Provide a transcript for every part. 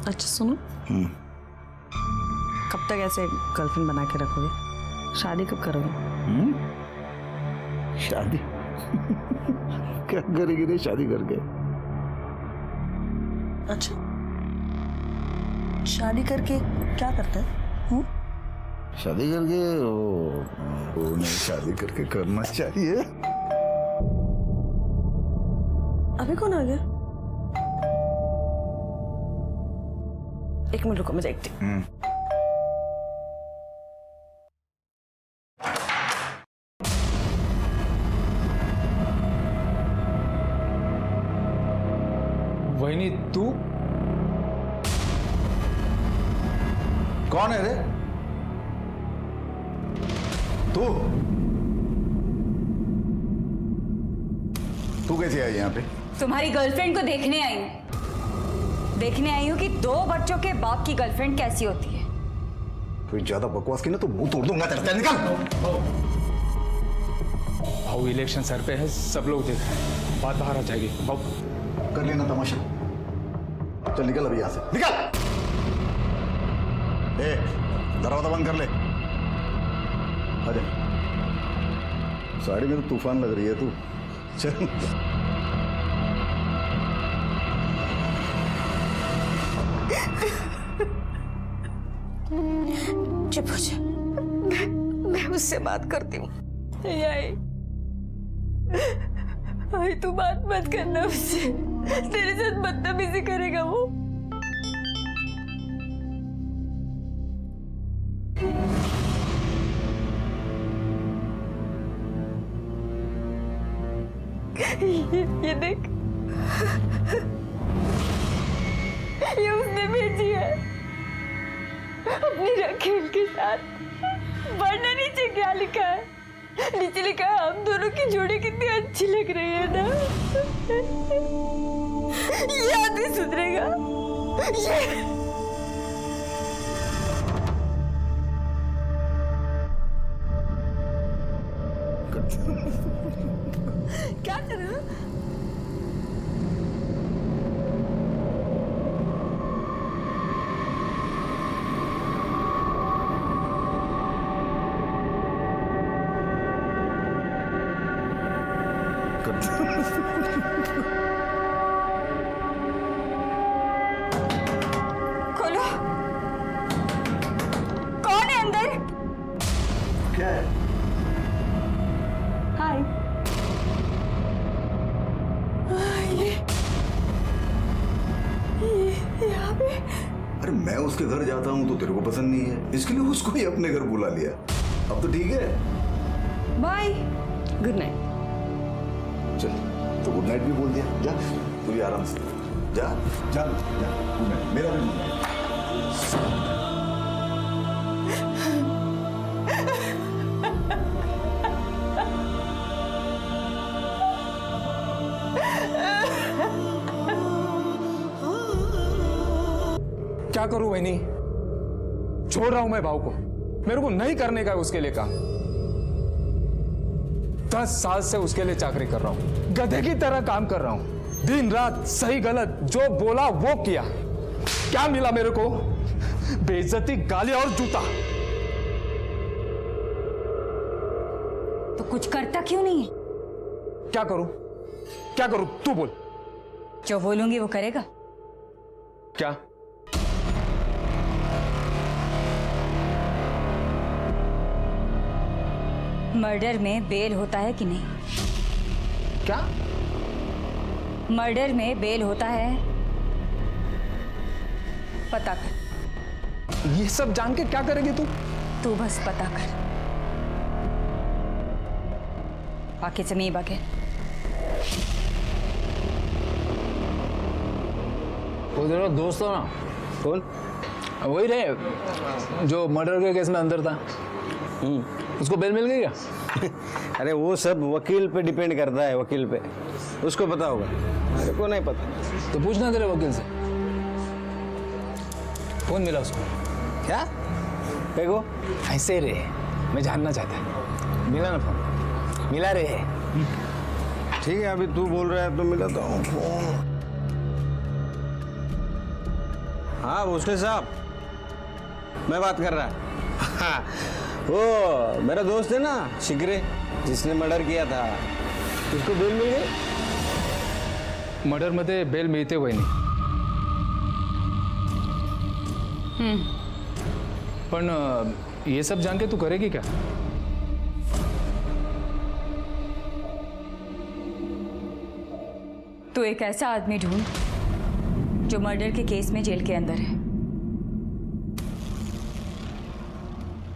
अच्छा सुनो, कब तक ऐसे गर्लफ्रेंड बना के रखोगे? शादी कब करोगे? शादी क्या करेगी रे शादी करके? अच्छा, शादी करके क्या करता है? शादी करके वो नहीं, शादी करके करना चाहिए। अभी कौन आ गया? एक मिनट रुको, मैं देखती हूँ। वहीनी तू कौन है रे? तू कैसे आई यहाँ पे? तुम्हारी गर्लफ्रेंड को देखने आई हूँ। देखने आई हूँ कि 2 बच्चों के बाप की गर्लफ्रेंड कैसी होती है। कोई ज्यादा बकवास की ना तो मुंह तोड़ दूंगा तेरा। निकल। भाऊ इलेक्शन सर पे है, सब लोग देख रहे हैं, बात बाहर आ जाएगी। भाऊ कर लेना तमाशा। चल निकल अभी यहाँ से, निकल। ए, दरवाजा बंद कर ले। आजा। साड़ी में तो तूफान लग रही है तू। चल। चुप हो जा, मैं उससे बात करती हूँ। आई तू बात मत करना उससे, तेरे साथ बदतमीजी करेगा वो। ये देख, ये उसने भेजी है अपनी राखेल के साथ। वरना नीचे क्या लिखा है? नीचे लिखा है हम दोनों की जोड़ी कितनी अच्छी लग रही है ना। ये आदमी सुधरेगा? ये क्या कर रहे हो? खोलो, कौन है अंदर? क्या है? हाय। ये यहाँ पे? अरे मैं उसके घर जाता हूँ तो तेरे को पसंद नहीं है, इसके लिए उसको ही अपने घर बुला लिया। अब तो ठीक है। बाय। Good night. चल, तो गुड नाइट भी बोल दिया। जा तू भी आराम से जा। जा जा, गुड नाइट। मेरा भी गुड नाइट। क्या करूं वहीनी? छोड़ रहा हूं मैं भाव को, मेरे को नहीं करने का है उसके लिए काम। 10 साल से उसके लिए चाकरी कर रहा हूं, गधे की तरह काम कर रहा हूं, दिन रात सही गलत जो बोला वो किया। क्या मिला मेरे को? बेइज्जती, गालियां और जूता। तो कुछ करता क्यों नहीं है? क्या करूं? क्या करूं? तू बोल। जो बोलूंगी वो करेगा। क्या? मर्डर में बेल होता है कि नहीं? क्या? मर्डर में बेल होता है, पता कर। ये सब जान के क्या करेगी तू? तू बस पता कर, बाकी से नहीं बाकी। वो तेरा दोस्त हो ना? कौन? वही रहे जो मर्डर के केस में अंदर था। उसको बेल मिल गई क्या? अरे वो सब वकील पे डिपेंड करता है, वकील पे, उसको पता होगा, मेरे को नहीं पता। तो पूछना तेरे वकील से। फोन मिला उसको? क्या देखो? ऐसे रे, मैं जानना चाहता। मिला ना फोन? मिला रे। ठीक है, अभी तू बोल रहा है तो मिलाता हूँ फोन। हाँ भोसले साहब, मैं बात कर रहा हाँ, वो मेरा दोस्त है ना शिगरे, जिसने मर्डर किया था, उसको बेल मिल गई। मर्डरमध्ये बेल मिळते वहिनी. पण ये सब जान के तू करेगी क्या? तू एक ऐसा आदमी ढूंढ जो मर्डर के केस में जेल के अंदर है,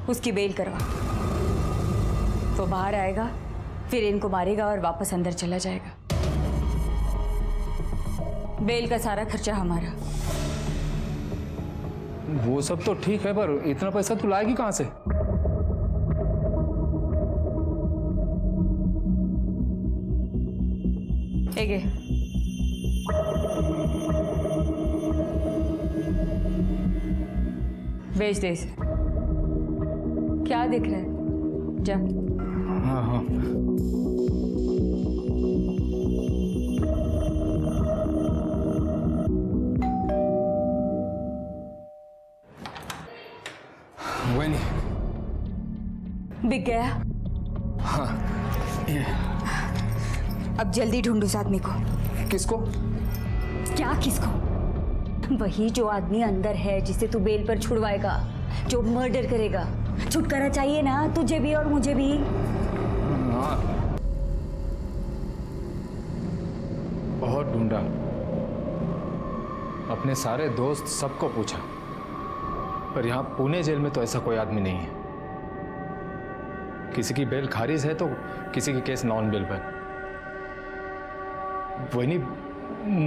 उसकी बेल करवा. वो बाहर आएगा, फिर इनको मारेगा और वापस अंदर चला जाएगा. बेल का सारा खर्चा हमारा. वो सब तो ठीक है, पर इतना पैसा तू लाएगी कहां से? एगे बेच दे इसे. क्या दिख रहा है? जा. हाँ हाँ. वही बिक गया. हाँ. ये अब जल्दी ढूंढ उस आदमी को. किसको? क्या किसको? वही जो आदमी अंदर है, जिसे तू बेल पर छुड़वाएगा, जो मर्डर करेगा. छुटकारा चाहिए ना तुझे भी और मुझे भी. हाँ. बहुत ढूंढा, अपने सारे दोस्त सबको पूछा, पर यहाँ पुणे जेल में तो ऐसा कोई आदमी नहीं है. किसी की बेल खारिज है तो किसी की केस नॉन बेल पर. वही नहीं,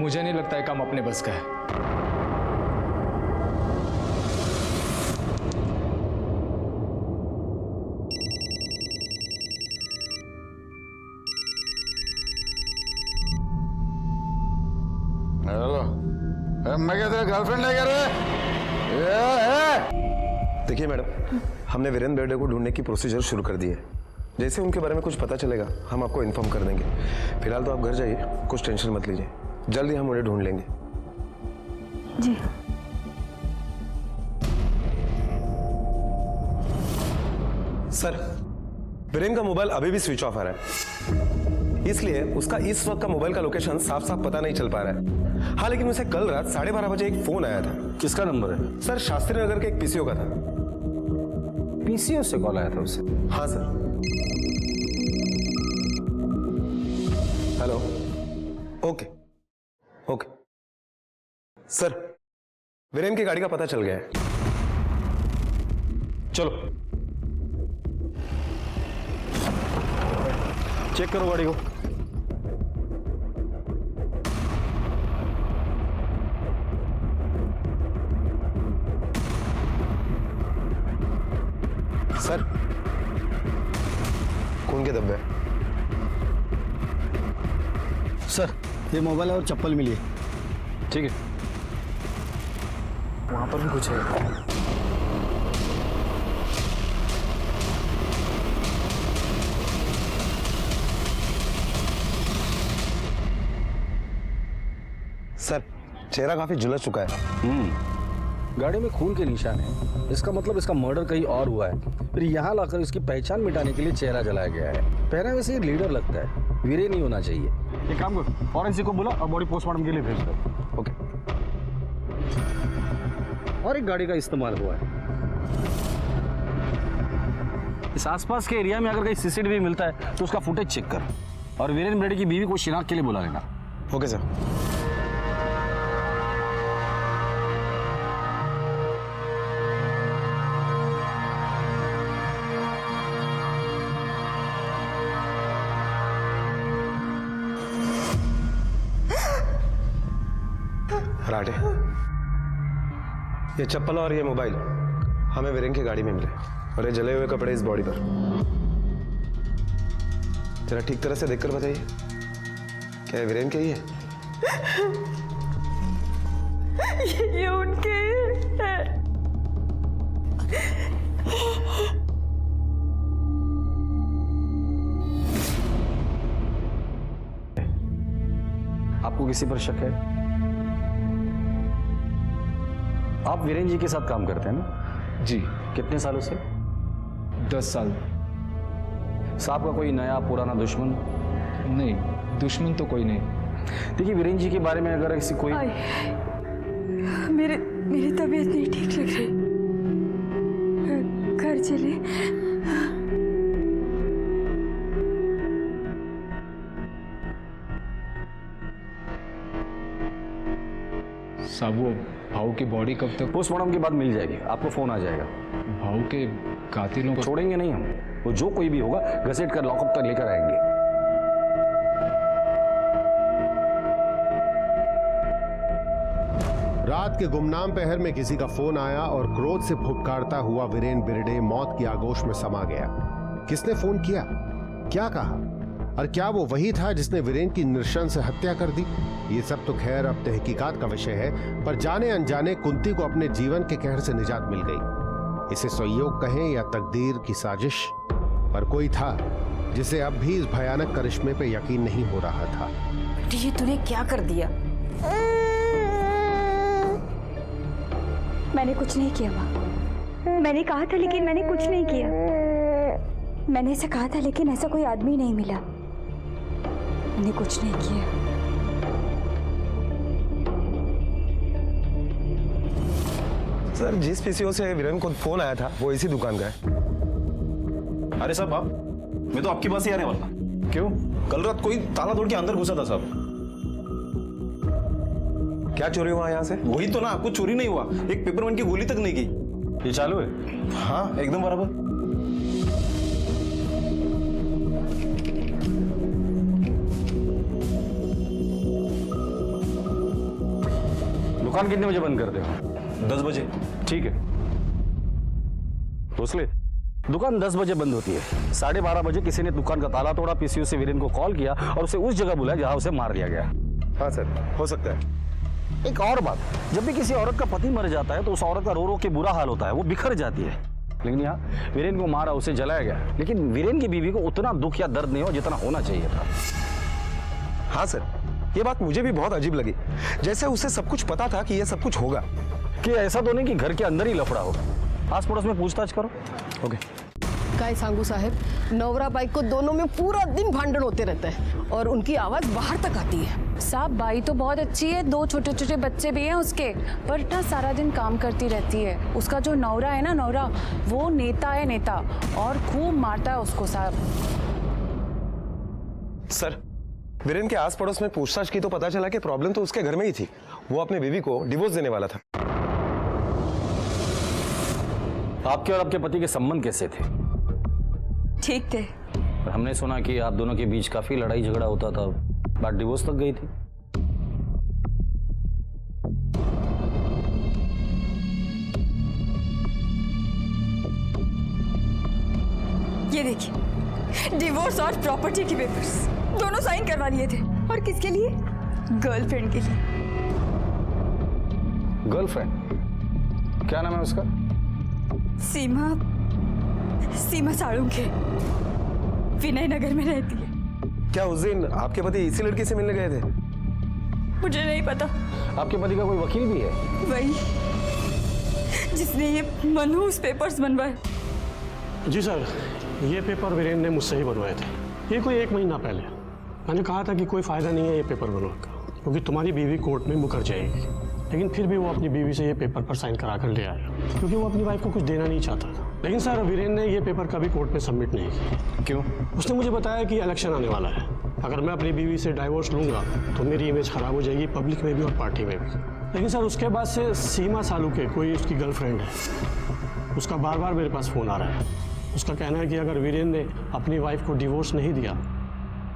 मुझे नहीं लगता है काम अपने बस का है. हेलो, मैं क्या तेरा गर्लफ्रेंड है क्या रे? देखिए मैडम, हमने वीरेंद्र बेर्डे को ढूंढने की प्रोसीजर शुरू कर दी है. जैसे उनके बारे में कुछ पता चलेगा हम आपको इन्फॉर्म कर देंगे. फिलहाल तो आप घर जाइए, कुछ टेंशन मत लीजिए, जल्दी हम उन्हें ढूंढ लेंगे. जी. सर, वीरेंद्र का मोबाइल अभी भी स्विच ऑफ आ रहा है, इसलिए उसका इस वक्त का मोबाइल का लोकेशन साफ साफ पता नहीं चल पा रहा है. हाँ, लेकिन उसे कल रात 12:30 बजे एक फोन आया था. किसका नंबर है? सर, शास्त्री नगर के एक पीसीओ का था. पीसीओ से कॉल आया था उसे? हाँ sir. Hello. Okay okay. Sir, Virendra की गाड़ी का पता चल गया है. चलो चेक करो गाड़ी को. सर, खून के धब्बे. सर, ये मोबाइल और चप्पल मिली है. ठीक है. वहां पर भी कुछ है. सर, चेहरा काफी झुलस चुका है. गाड़ी में खून के निशान है, इसका मतलब इसका मर्डर कहीं और हुआ है. फिर यहाँ लाकर इसकी पहचान मिटाने के लिए चेहरा जलाया गया है. पहले वैसे ये लीडर लगता है, वीरे नहीं होना चाहिए. एक काम कर, फॉरेंसिक को बुला और बॉडी पोस्टमार्टम के लिए भेज दो. ओके. और एक गाड़ी का इस्तेमाल हुआ है. इस आसपास के एरिया में अगर कहीं सीसीटीवी मिलता है तो उसका फुटेज चेक कर, और वीरेंद्र बेर्डे की बीवी को शिनाख्त के लिए बुला लेना. Okay sir. राटे, ये चप्पल और ये मोबाइल हमें वीरेंद्र की गाड़ी में मिले, और ये जले हुए कपड़े इस बॉडी पर. जरा ठीक तरह से देखकर बताइए, क्या ये वीरेंद्र के ही है? ये उनके हैं. आपको किसी पर शक है? आप वीरेन जी के साथ काम करते हैं ना? जी, कितने सालों से? 10 साल। साहब का कोई नया पुराना दुश्मन? नहीं, दुश्मन तो कोई नहीं। देखिए वीरेन जी के बारे में अगर ऐसी कोई मेरी तबीयत नहीं ठीक लग रही, घर चले। साहब वो भाऊ की बॉडी कब तक? पोस्टमार्टम के बाद मिल जाएगी, आपको फोन आ जाएगा। भाऊ के कातिलों को छोड़ेंगे नहीं हम, वो जो कोई भी होगा घसीट कर लॉकअप तक लेकर आएंगे। रात के गुमनाम पहर में किसी का फोन आया और क्रोध से फुफकारता हुआ वीरेन बिरडे मौत की आगोश में समा गया। किसने फोन किया, क्या कहा, और क्या वो वही था जिसने वीरेन की नृशंस हत्या कर दी? ये सब तो खैर अब तहकीकात का विषय है, पर जाने अनजाने कुंती को अपने जीवन के कहर से निजात मिल गई। इसे संयोग कहें या तकदीर की साजिश, पर कोई था जिसे अब भी इस भयानक करिश्मे पे यकीन नहीं हो रहा था। ये तूने क्या कर दिया? मैंने कुछ नहीं किया माँ। मैंने कहा था लेकिन मैंने कुछ नहीं किया। मैंने ऐसा कहा था लेकिन ऐसा कोई आदमी नहीं मिला। मैंने कुछ नहीं किया। सर जिस पीसीओ से वीरेन को फोन आया था वो इसी दुकान का है। अरे साहब आप, मैं तो आपके पास ही आने वाला। क्यों? कल रात कोई ताला तोड़ के अंदर घुसा था साहब। क्या चोरी हुआ यहाँ से? वही तो ना, कुछ चोरी नहीं हुआ, एक पेपरमैन की गोली तक नहीं गई। ये चालू है? हाँ एकदम बराबर। दुकान कितने बजे बंद करते हो? 10 बजे। ठीक है भोसले, दुकान 10 बजे बंद होती है। 12:30 बजे किसी ने दुकान का ताला तोड़ा, पीसीओ से वीरेन को कॉल किया और उसे उस जगह बुलाया जहां उसे मार दिया गया। हाँ सर, हो सकता है। एक और बात, जब भी किसी औरत का पति मर जाता है तो उस औरत का रो रो के बुरा हाल होता है, वो बिखर जाती है। लेकिन यहाँ वीरेन को मारा, उसे जलाया गया, लेकिन वीरेन की बीवी को उतना दुख या दर्द नहीं हो जितना होना चाहिए था। हाँ सर, ये बात मुझे भी बहुत अजीब लगी, जैसे उसे सब कुछ पता था कि ये सब कुछ होगा। कि ऐसा तो नहीं कि घर के अंदर ही लफड़ा हो। आस पड़ोस में पूछताछ करो। ओके। काय सांगू साहेब, नवरा बाई को दोनों में पूरा दिन भांडण होते रहते हैं और उनकी आवाज बाहर तक आती है। साहब बाई तो बहुत अच्छी है, 2 छोटे छोटे बच्चे भी हैं उसके, पर ना सारा दिन काम करती रहती है। उसका जो नौरा है ना, नौरा वो नेता है, नेता, और खूब मारता है उसको साहब। सर वीरेन के आस पड़ोस में पूछताछ की तो पता चला कि प्रॉब्लम तो उसके घर में ही थी। वो अपनी बीवी को डिवोर्स देने वाला था। आपके और आपके पति के संबंध कैसे थे? ठीक थे। पर हमने सुना कि आप दोनों के बीच काफी लड़ाई झगड़ा होता था, बात डिवोर्स तक गई थी। ये देखिए, डिवोर्स और प्रॉपर्टी के पेपर्स दोनों साइन करवा लिए थे। और किसके लिए? गर्लफ्रेंड के लिए। गर्लफ्रेंड? क्या नाम है उसका? सीमा साळुंखे, विनय नगर में रहती है। क्या उस दिन आपके पति इसी लड़की से मिलने गए थे? मुझे नहीं पता। आपके पति का कोई वकील भी है? वही जिसने ये मनहूस पेपर्स बनवाए। जी सर, ये पेपर वीरेन ने मुझसे ही बनवाए थे। ये कोई 1 महीना पहले। मैंने कहा था कि कोई फ़ायदा नहीं है ये पेपर बनवाकर, क्योंकि तुम्हारी बीवी कोर्ट में मुकर जाएगी। लेकिन फिर भी वो अपनी बीवी से ये पेपर पर साइन करा कर ले आया, क्योंकि वो अपनी वाइफ को कुछ देना नहीं चाहता था। लेकिन सर वीरेन ने ये पेपर कभी कोर्ट में सबमिट नहीं किया। क्यों? उसने मुझे बताया कि इलेक्शन आने वाला है, अगर मैं अपनी बीवी से डाइवोर्स लूँगा तो मेरी इमेज खराब हो जाएगी, पब्लिक में भी और पार्टी में भी। लेकिन सर उसके बाद से सीमा सालुके, कोई उसकी गर्लफ्रेंड है, उसका बार बार मेरे पास फ़ोन आ रहा है। उसका कहना है कि अगर वीरेन ने अपनी वाइफ को डिवोर्स नहीं दिया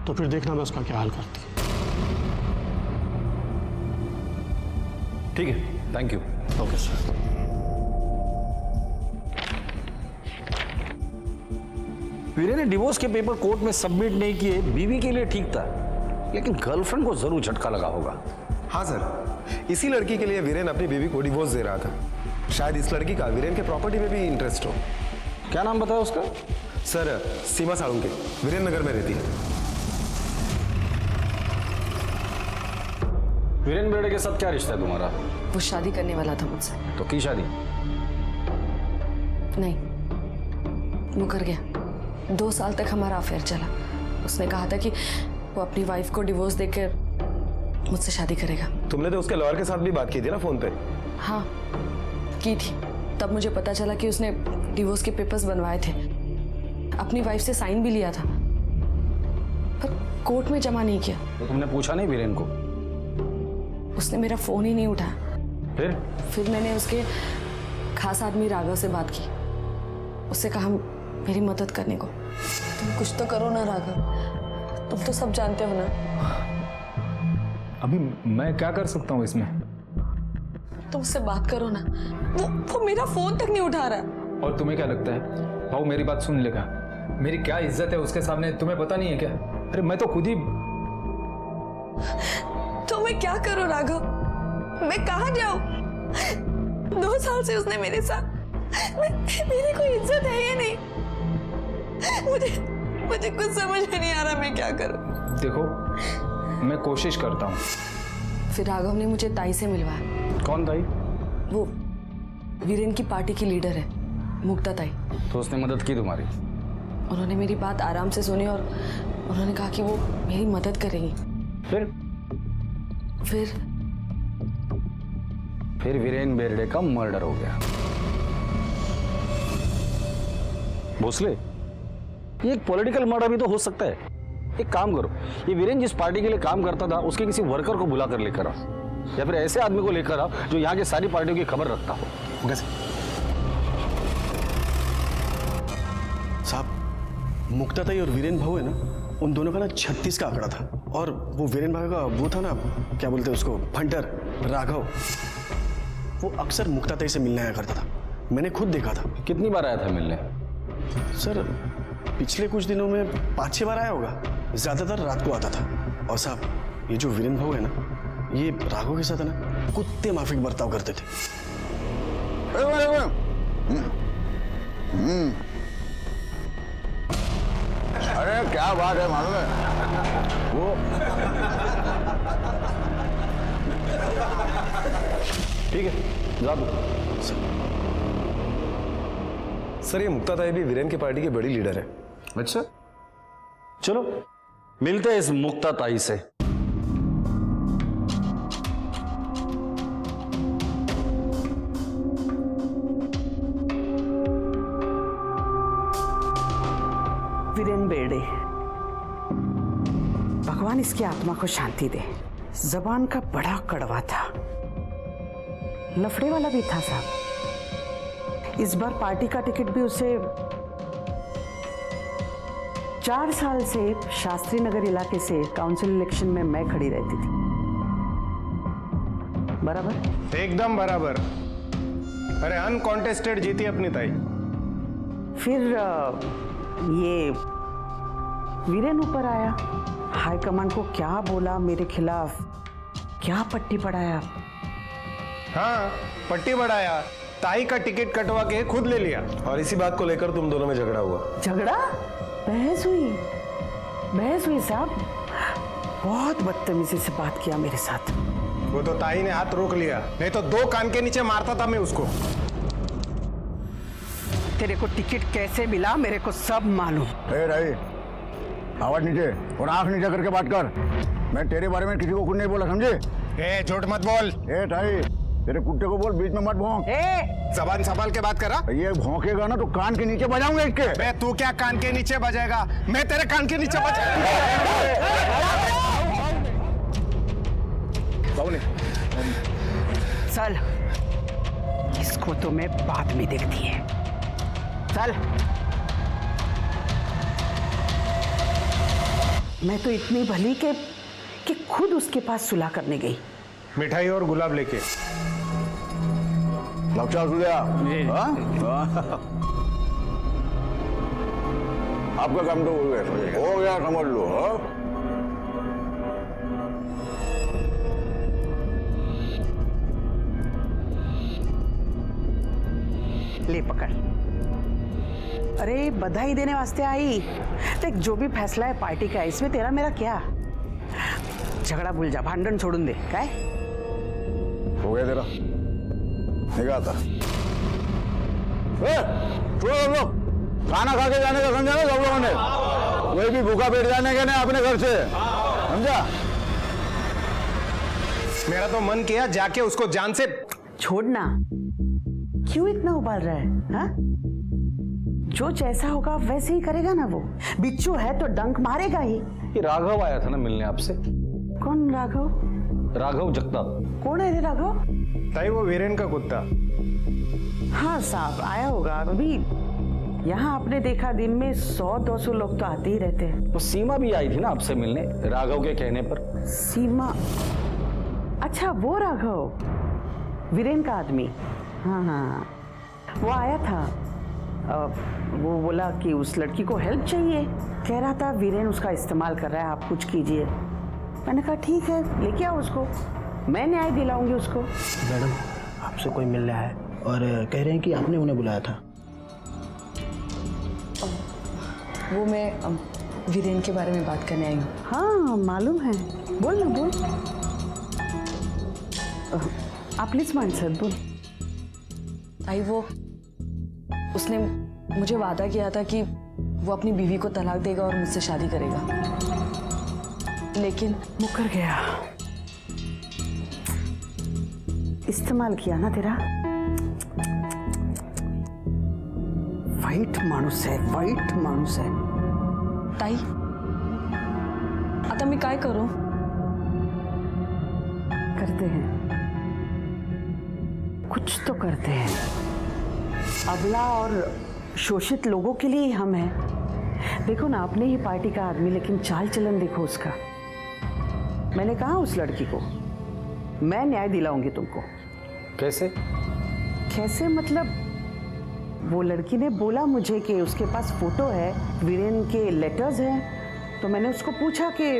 तो फिर देखना मैं उसका क्या हाल करती। ठीक है, thank you. Okay sir. Viren ने डिवोर्स के पेपर कोर्ट में सबमिट नहीं किए, बीवी के लिए ठीक था, लेकिन गर्लफ्रेंड को जरूर झटका लगा होगा। हाँ सर, इसी लड़की के लिए वीरेन अपनी बीवी को डिवोर्स दे रहा था। शायद इस लड़की का वीरेन के प्रॉपर्टी में भी इंटरेस्ट हो। क्या नाम बताया उसका? सर सीमा साळुंखे, वीरेन नगर में रहती है। वीरेन बेड़े के साथ क्या रिश्ता है तुम्हारा? वो शादी करने वाला था मुझसे। तो की शादी? नहीं, मुकर गया। 2 साल तक हमारा अफेयर चला। उसने कहा था कि वो अपनी वाइफ को डिवोर्स देकर मुझसे शादी करेगा। तुमने तो उसके लॉयर के साथ भी बात की थी ना फोन पे? हाँ की थी। तब मुझे पता चला कि उसने डिवोर्स के पेपर्स बनवाए थे, अपनी वाइफ से साइन भी लिया था, पर कोर्ट में जमा नहीं किया। तो तुमने पूछा नहीं वीरेन को? उसने मेरा फोन ही नहीं उठाया। फिर मैंने उसके खास आदमी राघव से बात की। उससे कहा मेरी मदद करने को। तुम कुछ तो करो ना राघव, तुम तो सब जानते हो ना। अभी मैं क्या कर सकता हूँ इसमें? तुम उससे बात करो ना। वो मेरा फोन तक नहीं उठा रहा। और तुम्हें क्या लगता है भाऊ मेरी बात सुन लेगा? मेरी क्या इज्जत है उसके सामने, तुम्हें पता नहीं है क्या? अरे मैं तो खुद ही। तो मैं क्या करूं राघव? मैं कहाँ जाऊं? 2 साल से उसने मेरे साथ, मेरी कोई इज्जत है या नहीं? मुझे कुछ समझ में नहीं आ रहा मैं क्या करूं। देखो मैं कोशिश करता हूँ। फिर राघव ने मुझे ताई से मिलवाया। कौन ताई? वो वीरेन की पार्टी की लीडर है, मुक्ता ताई। तो उसने मदद की तुम्हारी? उन्होंने मेरी बात आराम से सुनी और उन्होंने कहा कि वो मेरी मदद करेंगी। फिर वीरेन बेर्डे का मर्डर हो गया। भोसले, ये एक पॉलिटिकल मर्डर भी तो हो सकता है। एक काम करो, ये वीरेन जिस पार्टी के लिए काम करता था उसके किसी वर्कर को बुला कर लेकर आओ, या फिर ऐसे आदमी को लेकर आओ जो यहाँ की सारी पार्टियों की खबर रखता हो। साहब, मुक्ताताई और वीरेन भाऊ है ना, उन दोनों का ना 36 का आंकड़ा था। और वो वीरेन भाऊ का वो था ना, क्या बोलते हैं उसको, फंटर राघव, वो अक्सर मुक्ताताई से मिलने आया करता था। मैंने खुद देखा था। कितनी बार आया था मिलने? सर पिछले कुछ दिनों में 5-6 बार आया होगा, ज्यादातर रात को आता था। और साहब, ये जो वीरेन भाऊ है ना, ये राघव के साथ है ना कुत्ते माफिक बर्ताव करते थे। अरे क्या बात है मालूम है वो। ठीक है, जा दो। सर, ये मुक्ताताई भी वीरेन की पार्टी की बड़ी लीडर है। अच्छा, चलो मिलते हैं इस मुक्ताताई से। वीरेन बेर्डे, भगवान इसकी आत्मा को शांति दे। जबान का बड़ा कड़वा था, लफड़े वाला भी था साहब। इस बार पार्टी का टिकट भी उसे 4 साल से शास्त्री नगर इलाके से काउंसिल इलेक्शन में मैं खड़ी रहती थी। बराबर? एकदम बराबर। अरे अनकॉन्टेस्टेड जीती अपनी ताई। फिर ये वीरेन ऊपर आया, हाईकमान को क्या बोला मेरे खिलाफ, क्या पट्टी पढ़ाया। हाँ, पट्टी बढ़ाया, ताई का टिकट कटवा के खुद ले लिया। और इसी बात को लेकर तुम दोनों में झगड़ा हुआ। झगड़ा? बहस हुई साहब। बहुत बदतमीजी से बात किया मेरे साथ। वो तो ताई ने हाथ रोक लिया, नहीं तो 2 कान के नीचे मारता था मैं उसको। तेरे को टिकट कैसे मिला मेरे को सब मालूम। ताई, आवाज नीचे और आंख नीचे करके बात कर। मैं तेरे बारे में किसी को कुछ नहीं बोला, समझे? झूठ मत बोल। ताई, तेरे कुत्ते को बोल बीच में मत भौंक। जबान संभाल के बात करा। ये भौंकेगा ना तो कान के नीचे बजाऊंगा इसके। बे तू क्या कान के नीचे बजाएगा, मैं तेरे कान के नीचे बजाऊंगा। चल, इसको तो मैं बाद में देखती है। चल। मैं तो इतनी भली कि खुद उसके पास सुलह करने गई। मिठाई और गुलाब लेके। लक्षा सुधिया, आपका काम तो हो गया समझ लो। ले पकड़। अरे बधाई देने वास्ते आई। देख, जो भी फैसला है पार्टी का, इसमें तेरा मेरा क्या। झगड़ा भूल जा, भांडण छोड़ून दे। काय हो गया तेरा निगाहता छोड़ो सब लोग, खाना खा के जाने का समझा ना सब लोगों ने, कोई भी भूखा बैठ जाने का नहीं अपने घर से, समझा? मेरा तो मन किया जाके उसको जान से छोड़ना, क्यों इतना उबाल रहा है? हाँ? जो जैसा होगा वैसे ही करेगा ना वो। बिच्छू है तो डंक मारेगा ही। ये राघव आया था ना मिलने आपसे। कौन राघव? राघव जगताप। कौन है रे राघव? ताई वो वीरेन का कुत्ता। हाँ साहब आया होगा। अभी यहाँ आपने देखा दिन में 100-200 लोग तो आते ही रहते हैं। तो सीमा भी आई थी ना आपसे मिलने राघव के कहने पर। सीमा? अच्छा वो राघव, वीरेन का आदमी। हाँ हाँ वो आया था। वो बोला कि उस लड़की को हेल्प चाहिए, कह रहा था वीरेन उसका इस्तेमाल कर रहा है, आप कुछ कीजिए। मैंने कहा ठीक है लेके आओ उसको, मैं न्याय दिलाऊंगी उसको। मैडम आपसे कोई मिलने आया है और कह रहे हैं कि आपने उन्हें बुलाया था। वो मैं वीरेन के बारे में बात करने आई हूँ। हाँ मालूम है, बोल ना बोल। आप प्लीज मान सर बोल। आई वो उसने मुझे वादा किया था कि वो अपनी बीवी को तलाक देगा और मुझसे शादी करेगा, लेकिन मुकर गया। इस्तेमाल किया ना तेरा। वाइट माणूस है, वाइट माणूस है। ताई आता मी काय करू? करते हैं, कुछ तो करते हैं। अबला और शोषित लोगों के लिए ही हम हैं। देखो ना अपने ही पार्टी का आदमी, लेकिन चाल चलन देखो उसका। मैंने कहा उस लड़की को मैं न्याय दिलाऊंगी तुमको। कैसे? कैसे मतलब, वो लड़की ने बोला मुझे कि उसके पास फोटो है, वीरेन के लेटर्स हैं। तो मैंने उसको पूछा कि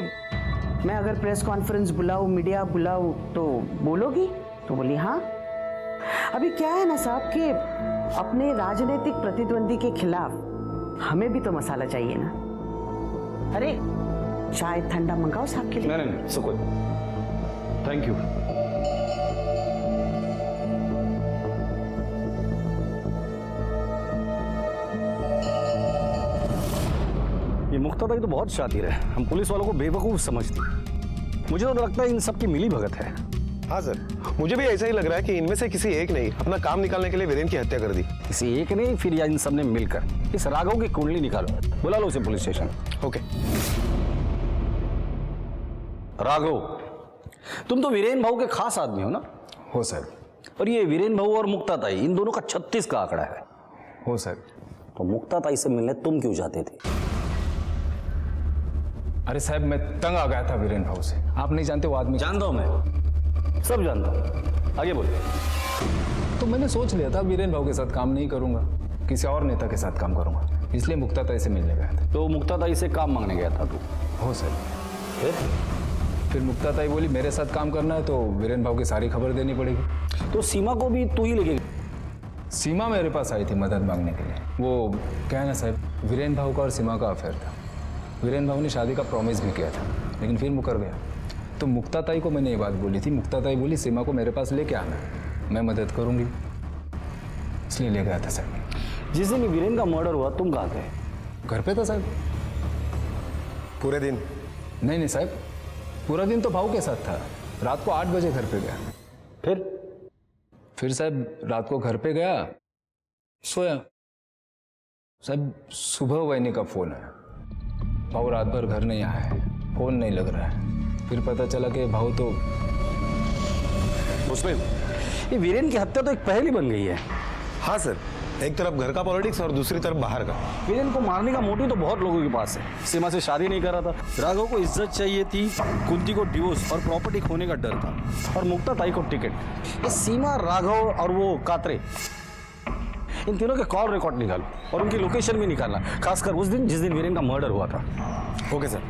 मैं अगर प्रेस कॉन्फ्रेंस बुलाऊं, मीडिया बुलाऊं तो बोलोगी? तो बोली हाँ। अभी क्या है ना साहब कि अपने राजनीतिक प्रतिद्वंदी के खिलाफ हमें भी तो मसाला चाहिए ना। अरे चाय ठंडा मंगाओ साहब के लिए। नहीं सुको, थैंक यू। ये मुक्ताबाई तो बहुत शातिर है, हम पुलिस वालों को बेवकूफ समझती। मुझे तो लगता है इन सब की मिली भगत है। हाँ सर, मुझे भी ऐसा ही लग रहा है कि इनमें से किसी एक ने अपना काम निकालने के लिए वीरेन की हत्या कर दी। किसी एक ने फिर या इन सब ने मिलकर इस राघव की कुंडली निकालो, बुला लो उसे पुलिस स्टेशन। ओके। राघव तुम तो वीरेन भाऊ के खास आदमी हो ना? हो सर। और ये वीरेन भाऊ और मुक्ताताई इन दोनों का 36 का आंकड़ा है। हो सर। तो मुक्ताताई से मिलने तुम क्यों जाते थे? अरे साहब मैं तंग आ गया था वीरेन भाऊ से। आप नहीं जानते वो आदमी। जानता हूं मैं, सब जानता हूं। आगे बोलिए। तो मैंने सोच लिया था वीरेन भाऊ के साथ काम नहीं करूंगा, किसी और नेता के साथ काम करूंगा, इसलिए मुक्ताताई से मिलने गया था। तो मुक्ताताई से काम मांगने गया था तू? हो सर। फिर मुक्ताताई बोली मेरे साथ काम करना है तो वीरेन भाऊ की सारी खबर देनी पड़ेगी। तो सीमा को भी तू ही लेके? सीमा मेरे पास आई थी मदद मांगने के लिए। वो क्या है ना साहब, वीरेन भाऊ का और सीमा का अफेयर था। वीरेन भाऊ ने शादी का प्रॉमिस भी किया था, लेकिन फिर मुकर गया। तो मुक्ताताई को मैंने ये बात बोली थी। मुक्ताताई बोली सीमा को मेरे पास लेके आना, मैं मदद करूंगी, इसलिए ले गया था साहब। जिस दिन वीरेन का मर्डर हुआ तुम कहाँ थे? घर पे था साहब। पूरे दिन? नहीं साहब, पूरा दिन तो भाऊ के साथ था। रात को 8 बजे घर पे गया। फिर साहब रात को घर पे गया, सोया। साहब सुबह वैनी का फोन आया, भाऊ रात भर घर नहीं आया है, फोन नहीं लग रहा है। फिर पता चला कि भाऊ तो उसमें ये वीरेन की हत्या तो एक पहेली बन गई है। हाँ सर, एक तरफ घर का पॉलिटिक्स और दूसरी तरफ बाहर का। वीरेन को मारने का मोटिव तो बहुत लोगों के पास है। सीमा से शादी नहीं कर रहा था, राघव को इज्जत चाहिए थी, कुंती को डिवोर्स और प्रॉपर्टी खोने का डर था, और मुक्ताताई को टिकट। ये सीमा, राघव और वो कात्रे, इन तीनों के कॉल रिकॉर्ड निकालो और उनकी लोकेशन भी निकालना, खासकर उस दिन जिस दिन वीरेन का मर्डर हुआ था। Okay sir.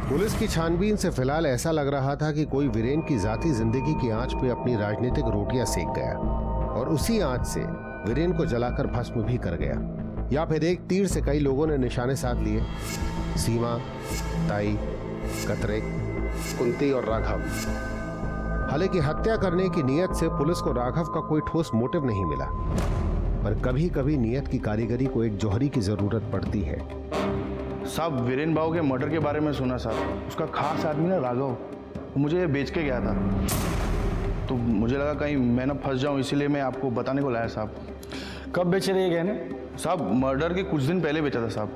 पुलिस की छानबीन से फिलहाल ऐसा लग रहा था कि कोई वीरेन की जाती जिंदगी की आंच पे अपनी राजनीतिक रोटियां सेक गया और उसी आंच से वीरेन को जलाकर भस्म भी कर गया, या फिर एक तीर से कई लोगों ने निशाने साध लिए। सीमा, ताई, कतरे, कुंती और राघव, हालांकि हत्या करने की नीयत से पुलिस को राघव का कोई ठोस मोटिव नहीं मिला, पर कभी कभी नीयत की कारीगरी को एक जौहरी की जरूरत पड़ती है। साहब वीरेन बाबू के मर्डर के बारे में सुना साहब। उसका खास आदमी ना राघव, वो मुझे ये बेच के गया था, तो मुझे लगा कहीं मैं ना फंस जाऊं, इसीलिए मैं आपको बताने को लाया साहब। कब बेचे थे ये गहने? साहब मर्डर के कुछ दिन पहले बेचा था साहब।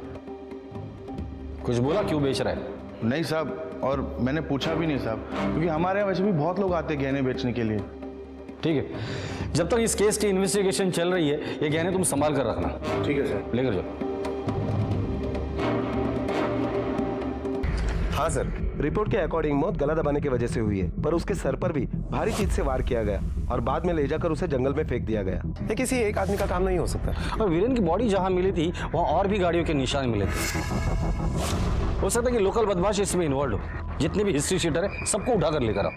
कुछ बोला क्यों बेच रहा है? नहीं साहब, और मैंने पूछा भी नहीं साहब, क्योंकि हमारे यहाँ वैसे भी बहुत लोग आते हैं गहने बेचने के लिए। ठीक है, जब तक इस केस की इन्वेस्टिगेशन चल रही है ये गहने तुम संभाल कर रखना। ठीक है सर। लेकर जाओ। हाँ सर, रिपोर्ट के अकॉर्डिंग मौत गला दबाने की वजह से हुई है, पर उसके सर पर भी भारी चीज से वार किया गया और बाद में ले जाकर उसे जंगल में फेंक दिया गया। ये किसी एक आदमी का काम नहीं हो सकता। और वीरेन की बॉडी जहां मिली थी वहां और भी गाड़ियों के निशान मिले थे। हो सकता है कि लोकल बदमाश इसमें इन्वॉल्व हो। जितने भी हिस्ट्री शीटर है सबको उठाकर लेकर आओ।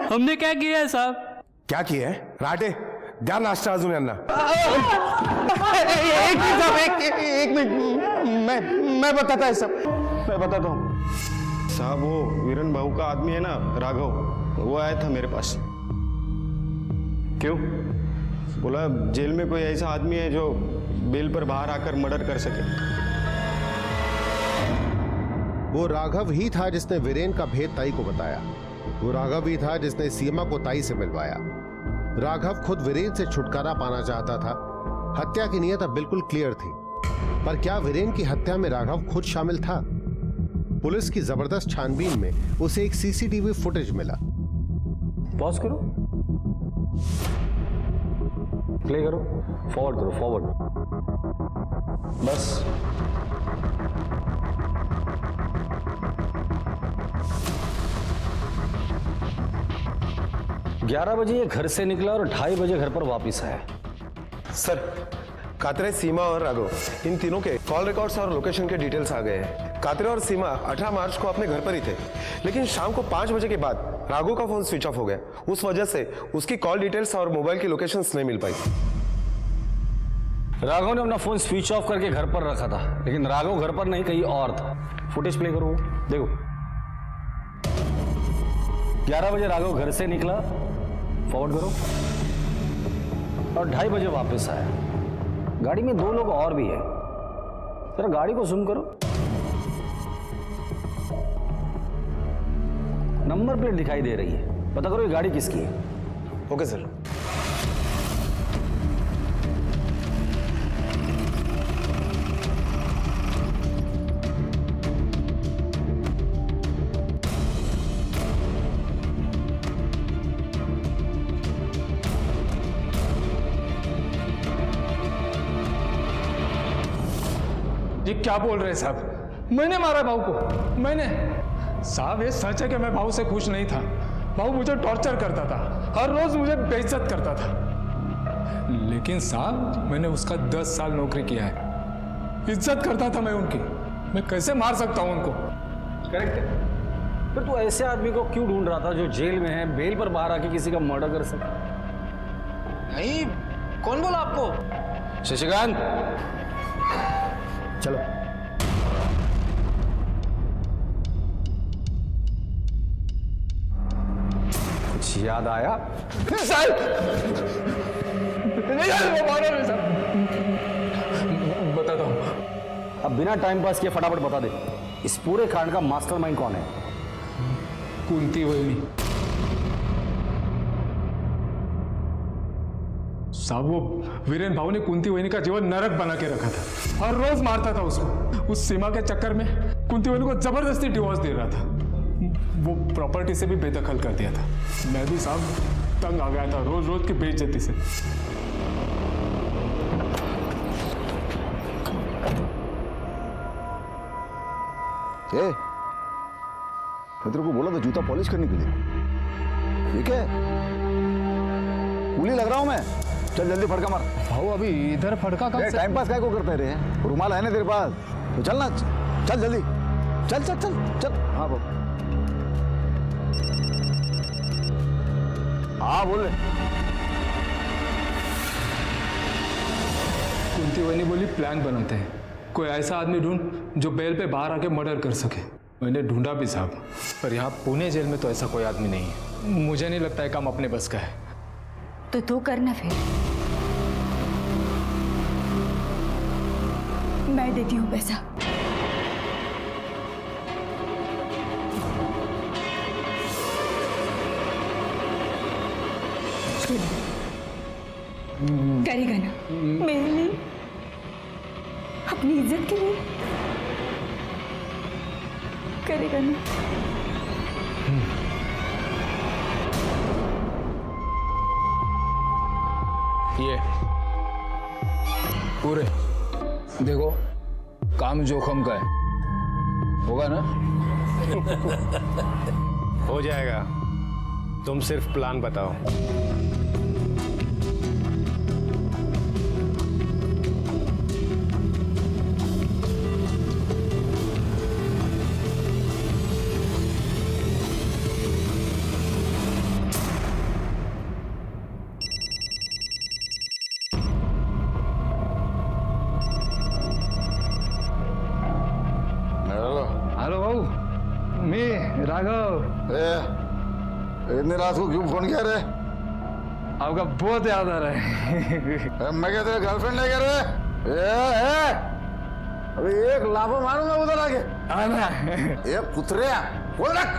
हमने क्या किया है साहब? क्या किया है? राटे द्या नाश्ता अजून यांना। एक मिनट, मैं बताता है सब, मैं बताता हूँ साहब। वो वीरेन बाबू का आदमी है ना राघव, वो आया था मेरे पास। क्यों? बोला जेल में कोई ऐसा आदमी है जो बेल पर बाहर आकर मर्डर कर सके। वो राघव ही था जिसने वीरेन का भेद ताई को बताया। वो राघव ही था जिसने सीमा को ताई से मिलवाया। राघव खुद वीरेन से छुटकारा पाना चाहता था। हत्या की नीयत अब बिल्कुल क्लियर थी, पर क्या वीरेन की हत्या में राघव खुद शामिल था? पुलिस की जबरदस्त छानबीन में उसे एक सीसीटीवी फुटेज मिला। पॉज करो, प्ले करो, फॉरवर्ड करो, फॉरवर्ड। बस 11 बजे ये घर से निकला और 2:30 बजे घर पर वापस आया। सर, कात्रे, सीमा और राघव, इन तीनों के कॉल रिकॉर्ड्स और लोकेशन के डिटेल्स आ गए हैं। कात्रे और सीमा 18 मार्च को अपने घर पर ही थे, लेकिन शाम को 5 बजे के बाद राघव का फोन स्विच ऑफ हो गया। उस वजह से उसकी कॉल डिटेल्स और मोबाइल की लोकेशंस नहीं मिल पाई। राघव ने अपना फोन स्विच ऑफ करके घर पर रखा था, लेकिन राघव घर पर नहीं, कहीं और था। फुटेज प्ले करो, देखो। 11 बजे राघव घर से निकला, फॉरवर्ड करो, और 2:30 बजे वापस आया। गाड़ी में 2 लोग और भी है। जरा गाड़ी को जूम करो, नंबर प्लेट दिखाई दे रही है, पता करो ये गाड़ी किसकी है। Okay sir. ये क्या बोल रहे हैं साहब? मैंने मारा भाऊ को, मैंने। साहब ये सच है कि मैं भाऊ से खुश नहीं था। भाऊ मुझे टॉर्चर करता था, हर रोज मुझे बेइज्जत करता था। लेकिन साहब मैंने उसका 10 साल नौकरी किया है, इज्जत करता था मैं उनकी। मैं कैसे मार सकता हूं उनको? करेक्ट है। फिर तू ऐसे आदमी को क्यों ढूंढ रहा था जो जेल में है, बेल पर बाहर आके किसी का मर्डर कर सके? नहीं, कौन बोला आपको? शशिकांत, चलो। कुछ याद आया? बताता हूं। अब बिना टाइम पास किए फटाफट बता दे, इस पूरे कांड का मास्टरमाइंड कौन है? कुंती वहिनी। साहब वो वीरेन भाऊ ने कुंती वहिनी का जीवन नरक बना के रखा था। हर रोज मारता था उसको। उस सीमा के चक्कर में कुंती वहिनी को जबरदस्ती डिवोर्स दे रहा था। वो प्रॉपर्टी से भी बेदखल कर दिया था। मैं भी साहब तंग आ गया था रोज रोज की बेइज्जती से। मैं तेरे को बोला था जूता पॉलिश करने के लिए। ठीक है, कूली लग रहा हूं मैं। चल जल्दी फड़का मार। भाऊ अभी इधर फड़का कब से? टाइम पास काय को करते रहे? रुमाल है ना तेरे पास? तो चल ना, चल जल्दी, चल चल चल चल। हाँ बाबू। हाँ बोले। कुंती वही बोली प्लान बनाते हैं, कोई ऐसा आदमी ढूंढ जो बेल पे बाहर आके मर्डर कर सके। मैंने ढूंढा भी साहब, पर यहाँ पुणे जेल में तो ऐसा कोई आदमी नहीं है। मुझे नहीं लगता है काम अपने बस का है। तो तू करना फिर। मैं देती हूँ पैसा। करेगा ना मेरे लिए, अपनी इज्जत के लिए करेगा ना? ये पूरे देखो, काम जोखम का है, होगा ना? हो जाएगा, तुम सिर्फ प्लान बताओ। हेलो भाऊ, मैं राघव। इतनी रात को क्यों फोन किया रे? आपका बहुत याद आ रहा है। मैं क्या तेरा गर्लफ्रेंड है क्या रे? अभी एक लाफा मारूंगा उधर आके। आना ये कुतरे बोल रख।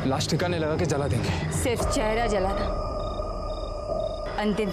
लाश ठिकाने लगा के जला देंगे। सिर्फ चेहरा जलाना, अंतिम